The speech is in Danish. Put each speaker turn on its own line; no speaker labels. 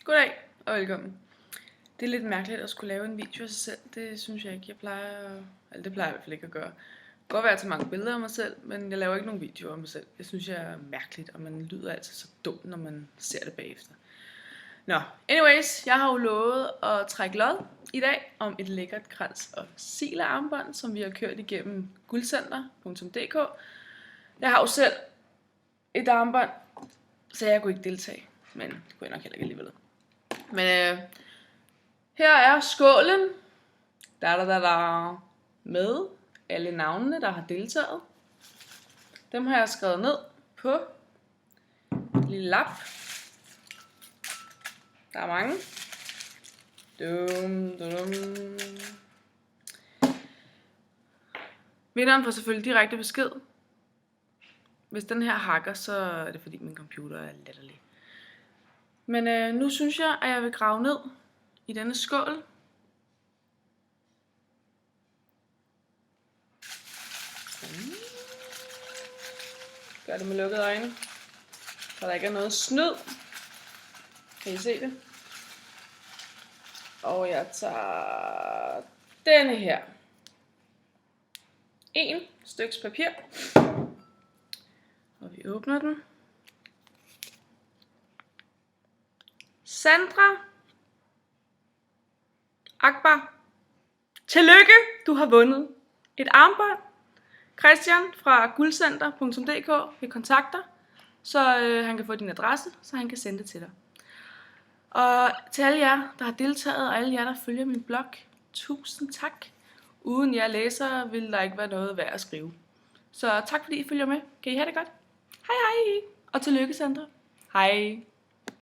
Goddag og velkommen. Det er lidt mærkeligt at skulle lave en video af sig selv. Det synes jeg ikke, det plejer jeg i hvert fald ikke at gøre. Det kan godt være, at jeg tager mange billeder af mig selv, men jeg laver ikke nogen videoer af mig selv. Det synes jeg er mærkeligt, og man lyder altid så dumt, når man ser det bagefter. Nå, anyways, jeg har jo lovet at trække lod i dag om et lækkert krans og Sila armbånd, som vi har kørt igennem guldcenter.dk. Jeg har jo selv et armbånd, så jeg kunne ikke deltage, men det kunne jeg nok heller ikke alligevel. Men her er skålen, med alle navnene, der har deltaget. Dem har jeg skrevet ned på en lille lap. Der er mange. Vinderen får selvfølgelig direkte besked. Hvis den her hakker, så er det fordi min computer er latterlig. Men nu synes jeg, at jeg vil grave ned i denne skål. Gør det med lukkede øjne, så der ikke er noget snyd. Kan I se det? Og jeg tager denne her. En stykke papir. Og vi åbner den. Sandra Akbar, tillykke, du har vundet et armbånd. Christian fra guldcenter.dk vil kontakte dig, så han kan få din adresse, så han kan sende det til dig. Og til alle jer, der har deltaget, og alle jer, der følger min blog, tusind tak. Uden jer læsere vil der ikke være noget værd at skrive. Så tak fordi I følger med. Kan I have det godt? Hej hej! Og tillykke, Sandra. Hej!